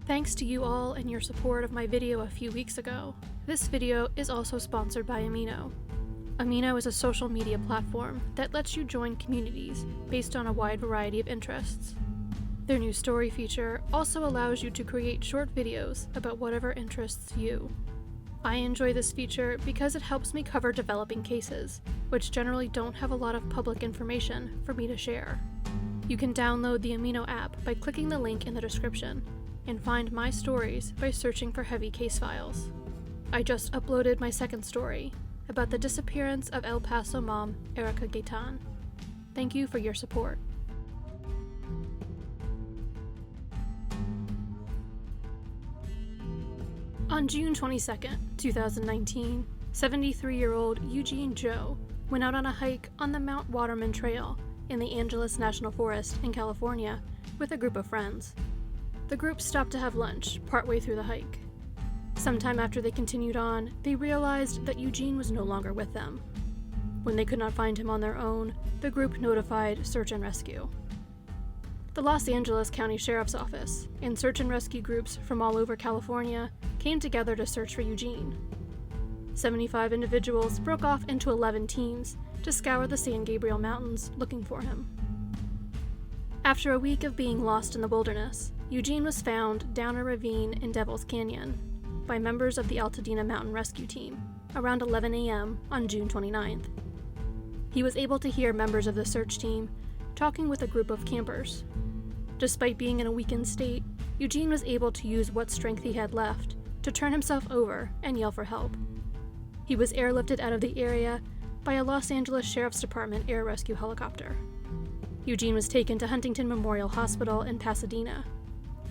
Thanks to you all and your support of my video a few weeks ago. This video is also sponsored by Amino. Amino is a social media platform that lets you join communities based on a wide variety of interests. Their new story feature also allows you to create short videos about whatever interests you. I enjoy this feature because it helps me cover developing cases, which generally don't have a lot of public information for me to share. You can download the Amino app by clicking the link in the description, and find my stories by searching for heavy case files. I just uploaded my second story about the disappearance of El Paso mom Erica Gaitan. Thank you for your support. On June 22nd, 2019, 73-year-old Eugene Joe went out on a hike on the Mount Waterman Trail in the Angeles National Forest in California with a group of friends. The group stopped to have lunch partway through the hike. Sometime after they continued on, they realized that Eugene was no longer with them. When they could not find him on their own, the group notified search and rescue. The Los Angeles County Sheriff's Office and search and rescue groups from all over California came together to search for Eugene. 75 individuals broke off into 11 teams to scour the San Gabriel Mountains looking for him. After a week of being lost in the wilderness, Eugene was found down a ravine in Devil's Canyon by members of the Altadena Mountain Rescue Team around 11 a.m. on June 29th. He was able to hear members of the search team talking with a group of campers. Despite being in a weakened state, Eugene was able to use what strength he had left to turn himself over and yell for help. He was airlifted out of the area by a Los Angeles Sheriff's Department air rescue helicopter. Eugene was taken to Huntington Memorial Hospital in Pasadena.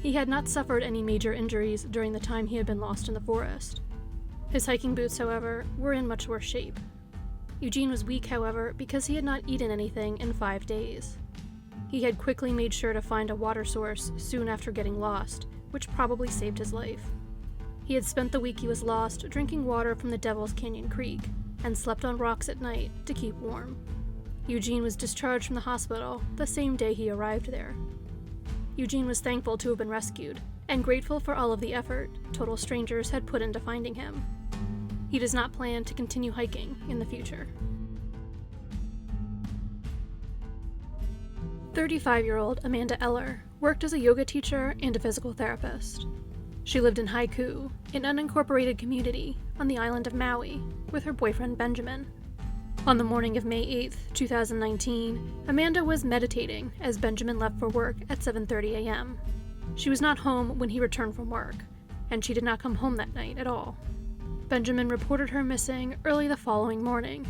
He had not suffered any major injuries during the time he had been lost in the forest. His hiking boots, however, were in much worse shape. Eugene was weak, however, because he had not eaten anything in 5 days. He had quickly made sure to find a water source soon after getting lost, which probably saved his life. He had spent the week he was lost drinking water from the Devil's Canyon Creek and slept on rocks at night to keep warm. Eugene was discharged from the hospital the same day he arrived there. Eugene was thankful to have been rescued, and grateful for all of the effort total strangers had put into finding him. He does not plan to continue hiking in the future. 35-year-old Amanda Eller worked as a yoga teacher and a physical therapist. She lived in Haiku, an unincorporated community on the island of Maui, with her boyfriend Benjamin. On the morning of May 8, 2019, Amanda was meditating as Benjamin left for work at 7:30 a.m. She was not home when he returned from work, and she did not come home that night at all. Benjamin reported her missing early the following morning.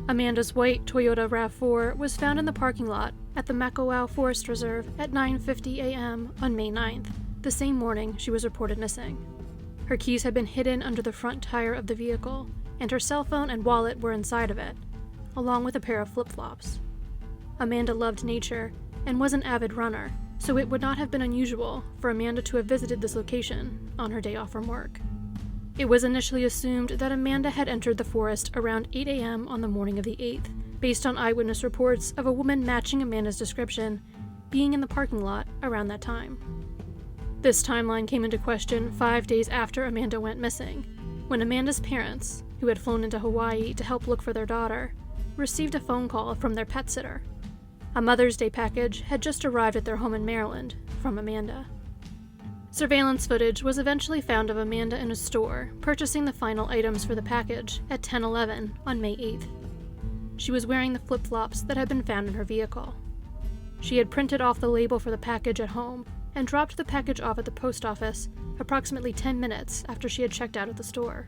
Amanda's white Toyota RAV4 was found in the parking lot at the Makawao Forest Reserve at 9:50 a.m. on May 9th, the same morning she was reported missing. Her keys had been hidden under the front tire of the vehicle, and her cell phone and wallet were inside of it, along with a pair of flip-flops. Amanda loved nature and was an avid runner, so it would not have been unusual for Amanda to have visited this location on her day off from work. It was initially assumed that Amanda had entered the forest around 8 a.m. on the morning of the 8th, based on eyewitness reports of a woman matching Amanda's description being in the parking lot around that time. This timeline came into question 5 days after Amanda went missing, when Amanda's parents, who had flown into Hawaii to help look for their daughter, received a phone call from their pet sitter. A Mother's Day package had just arrived at their home in Maryland from Amanda. Surveillance footage was eventually found of Amanda in a store, purchasing the final items for the package at 10:11 on May 8th. She was wearing the flip-flops that had been found in her vehicle. She had printed off the label for the package at home and dropped the package off at the post office approximately 10 minutes after she had checked out at the store.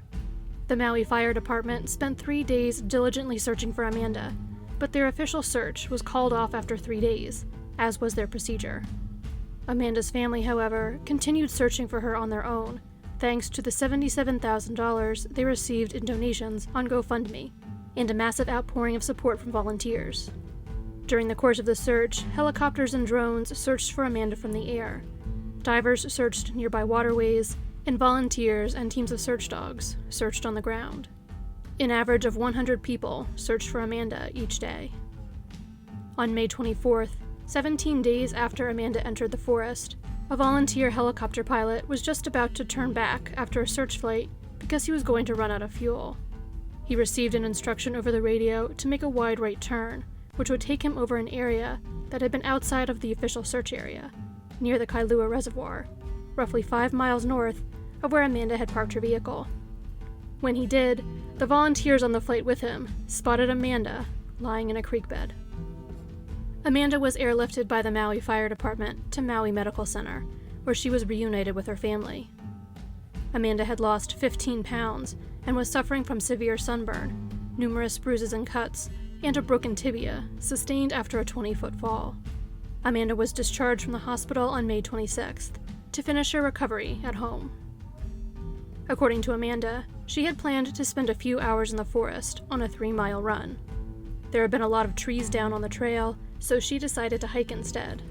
The Maui Fire Department spent 3 days diligently searching for Amanda, but their official search was called off after 3 days, as was their procedure. Amanda's family, however, continued searching for her on their own, thanks to the $77,000 they received in donations on GoFundMe, and a massive outpouring of support from volunteers. During the course of the search, helicopters and drones searched for Amanda from the air. Divers searched nearby waterways, and volunteers and teams of search dogs searched on the ground. An average of 100 people searched for Amanda each day. On May 24th, 17 days after Amanda entered the forest, A volunteer helicopter pilot was just about to turn back after a search flight because he was going to run out of fuel. He received an instruction over the radio to make a wide right turn, which would take him over an area that had been outside of the official search area, near the Kailua Reservoir, roughly 5 miles north of where Amanda had parked her vehicle. When he did, the volunteers on the flight with him spotted Amanda lying in a creek bed. Amanda was airlifted by the Maui Fire Department to Maui Medical Center, where she was reunited with her family. Amanda had lost 15 pounds and was suffering from severe sunburn, numerous bruises and cuts, and a broken tibia sustained after a 20-foot fall. Amanda was discharged from the hospital on May 26th to finish her recovery at home. According to Amanda, she had planned to spend a few hours in the forest on a 3-mile run. There had been a lot of trees down on the trail, so she decided to hike instead.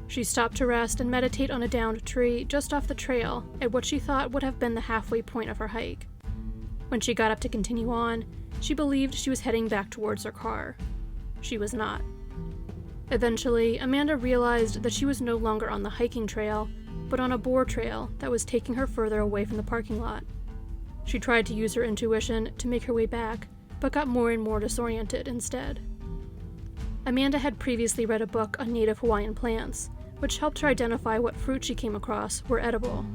She stopped to rest and meditate on a downed tree just off the trail at what she thought would have been the halfway point of her hike. When she got up to continue on, she believed she was heading back towards her car. She was not. Eventually, Amanda realized that she was no longer on the hiking trail, but on a boar trail that was taking her further away from the parking lot. She tried to use her intuition to make her way back, but got more and more disoriented instead. Amanda had previously read a book on native Hawaiian plants, which helped her identify what fruit she came across were edible.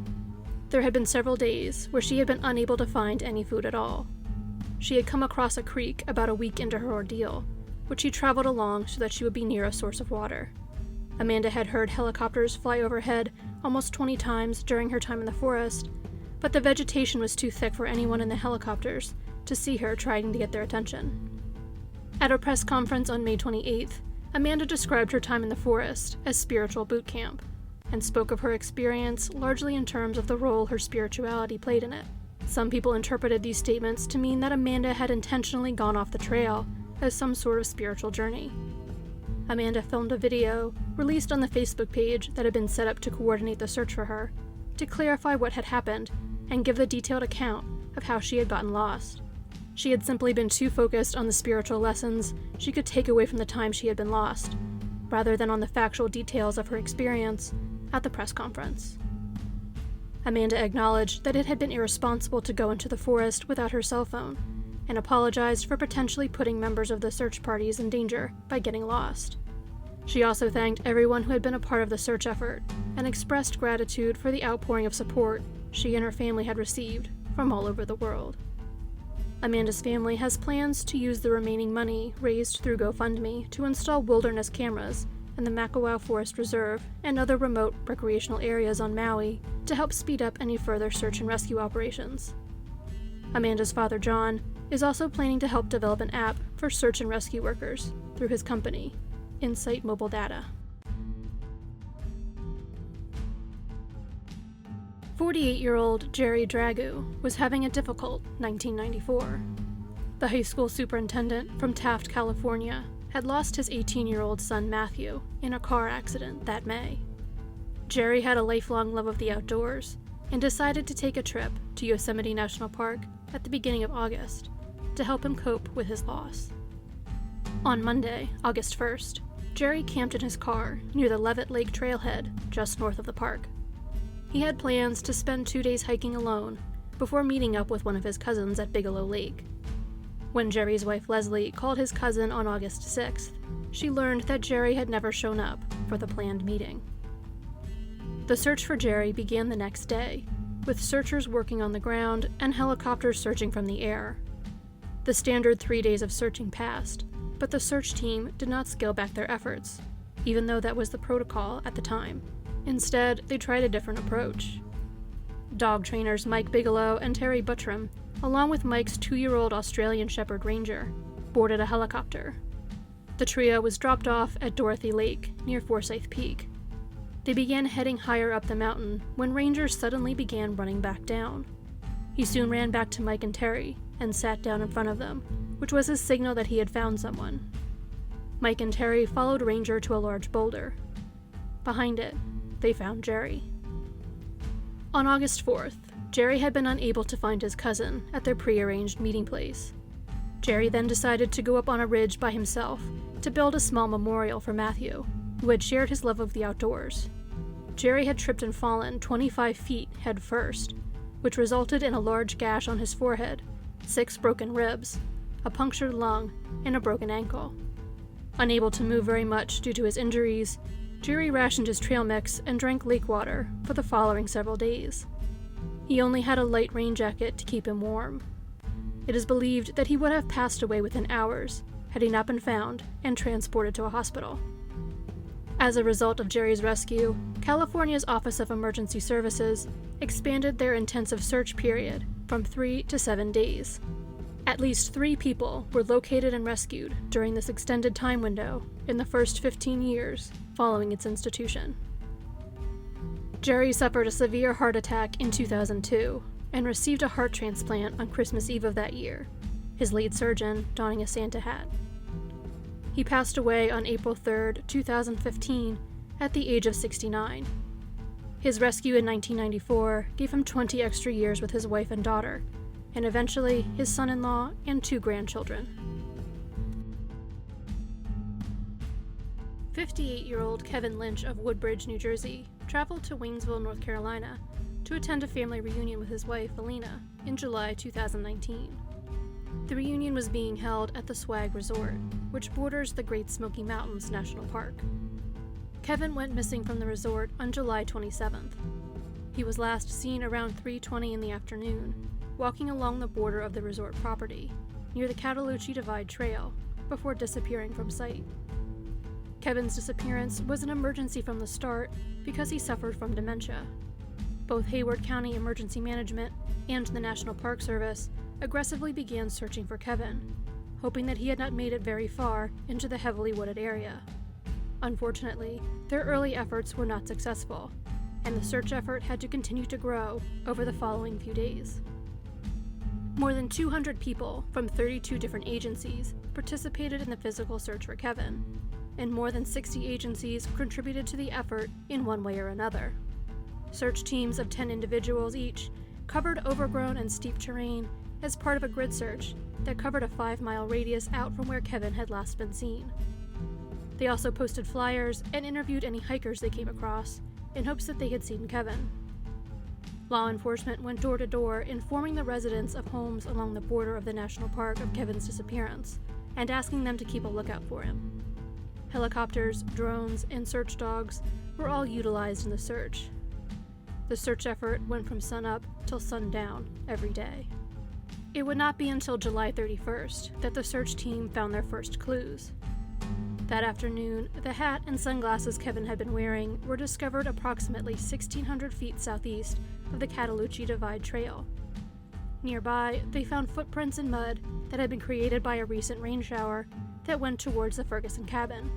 There had been several days where she had been unable to find any food at all. She had come across a creek about a week into her ordeal, which she traveled along so that she would be near a source of water. Amanda had heard helicopters fly overhead almost 20 times during her time in the forest, but the vegetation was too thick for anyone in the helicopters to see her trying to get their attention. At a press conference on May 28th, Amanda described her time in the forest as spiritual boot camp, and spoke of her experience largely in terms of the role her spirituality played in it. Some people interpreted these statements to mean that Amanda had intentionally gone off the trail as some sort of spiritual journey. Amanda filmed a video released on the Facebook page that had been set up to coordinate the search for her, to clarify what had happened and give the detailed account of how she had gotten lost. She had simply been too focused on the spiritual lessons she could take away from the time she had been lost, rather than on the factual details of her experience at the press conference. Amanda acknowledged that it had been irresponsible to go into the forest without her cell phone, and apologized for potentially putting members of the search parties in danger by getting lost. She also thanked everyone who had been a part of the search effort, and expressed gratitude for the outpouring of support she and her family had received from all over the world. Amanda's family has plans to use the remaining money raised through GoFundMe to install wilderness cameras in the Makawao Forest Reserve and other remote recreational areas on Maui to help speed up any further search and rescue operations. Amanda's father, John, is also planning to help develop an app for search and rescue workers through his company, Insight Mobile Data. 48-year-old Jerry Dragu was having a difficult 1994. The high school superintendent from Taft, California, had lost his 18-year-old son Matthew in a car accident that May. Jerry had a lifelong love of the outdoors and decided to take a trip to Yosemite National Park at the beginning of August to help him cope with his loss. On Monday, August 1st, Jerry camped in his car near the Levitt Lake trailhead just north of the park. He had plans to spend 2 days hiking alone before meeting up with one of his cousins at Bigelow Lake. When Jerry's wife Leslie called his cousin on August 6th, she learned that Jerry had never shown up for the planned meeting. The search for Jerry began the next day, with searchers working on the ground and helicopters searching from the air. The standard 3 days of searching passed, but the search team did not scale back their efforts, even though that was the protocol at the time. Instead, they tried a different approach. Dog trainers Mike Bigelow and Terry Buttram, along with Mike's 2-year-old Australian Shepherd Ranger, boarded a helicopter. The trio was dropped off at Dorothy Lake, near Forsyth Peak. They began heading higher up the mountain when Ranger suddenly began running back down. He soon ran back to Mike and Terry and sat down in front of them, which was his signal that he had found someone. Mike and Terry followed Ranger to a large boulder. Behind it, they found Jerry. On August 4th, Jerry had been unable to find his cousin at their prearranged meeting place. Jerry then decided to go up on a ridge by himself to build a small memorial for Matthew, who had shared his love of the outdoors. Jerry had tripped and fallen 25 feet head first, which resulted in a large gash on his forehead, 6 broken ribs, a punctured lung, and a broken ankle. Unable to move very much due to his injuries, Jerry rationed his trail mix and drank lake water for the following several days. He only had a light rain jacket to keep him warm. It is believed that he would have passed away within hours had he not been found and transported to a hospital. As a result of Jerry's rescue, California's Office of Emergency Services expanded their intensive search period from 3 to 7 days. At least 3 people were located and rescued during this extended time window in the first 15 years following its institution. Jerry suffered a severe heart attack in 2002 and received a heart transplant on Christmas Eve of that year, his lead surgeon donning a Santa hat. He passed away on April 3, 2015, at the age of 69. His rescue in 1994 gave him 20 extra years with his wife and daughter, and eventually his son-in-law and 2 grandchildren. 58-year-old Kevin Lynch of Woodbridge, New Jersey, traveled to Waynesville, North Carolina, to attend a family reunion with his wife, Alina, in July 2019. The reunion was being held at the Swag Resort, which borders the Great Smoky Mountains National Park. Kevin went missing from the resort on July 27th. He was last seen around 3:20 in the afternoon, walking along the border of the resort property, near the Cataloochee Divide Trail, before disappearing from sight. Kevin's disappearance was an emergency from the start because he suffered from dementia. Both Hayward County Emergency Management and the National Park Service aggressively began searching for Kevin, hoping that he had not made it very far into the heavily wooded area. Unfortunately, their early efforts were not successful, and the search effort had to continue to grow over the following few days. More than 200 people from 32 different agencies participated in the physical search for Kevin, and more than 60 agencies contributed to the effort in one way or another. Search teams of 10 individuals each covered overgrown and steep terrain as part of a grid search that covered a 5-mile radius out from where Kevin had last been seen. They also posted flyers and interviewed any hikers they came across in hopes that they had seen Kevin. Law enforcement went door to door informing the residents of homes along the border of the national park of Kevin's disappearance and asking them to keep a lookout for him. Helicopters, drones, and search dogs were all utilized in the search. The search effort went from sunup till sundown every day. It would not be until July 31st that the search team found their first clues. That afternoon, the hat and sunglasses Kevin had been wearing were discovered approximately 1,600 feet southeast of the Cataloochee Divide Trail. Nearby, they found footprints in mud that had been created by a recent rain shower that went towards the Ferguson Cabin,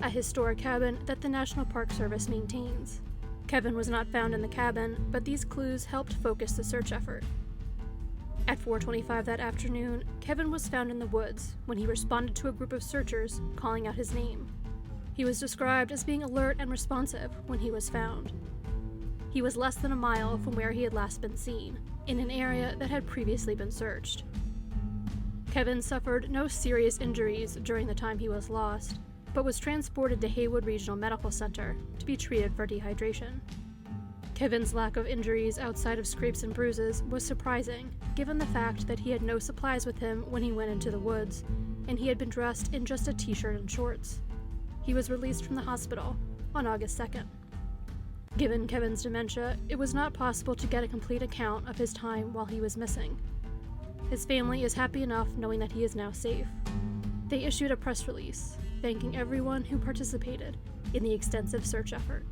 a historic cabin that the National Park Service maintains. Kevin was not found in the cabin, but these clues helped focus the search effort. At 4:25 that afternoon, Kevin was found in the woods when he responded to a group of searchers calling out his name. He was described as being alert and responsive when he was found. He was less than a mile from where he had last been seen, in an area that had previously been searched. Kevin suffered no serious injuries during the time he was lost, but was transported to Haywood Regional Medical Center to be treated for dehydration. Kevin's lack of injuries outside of scrapes and bruises was surprising, given the fact that he had no supplies with him when he went into the woods, and he had been dressed in just a t-shirt and shorts. He was released from the hospital on August 2nd. Given Kevin's dementia, it was not possible to get a complete account of his time while he was missing. His family is happy enough knowing that he is now safe. They issued a press release, thanking everyone who participated in the extensive search effort.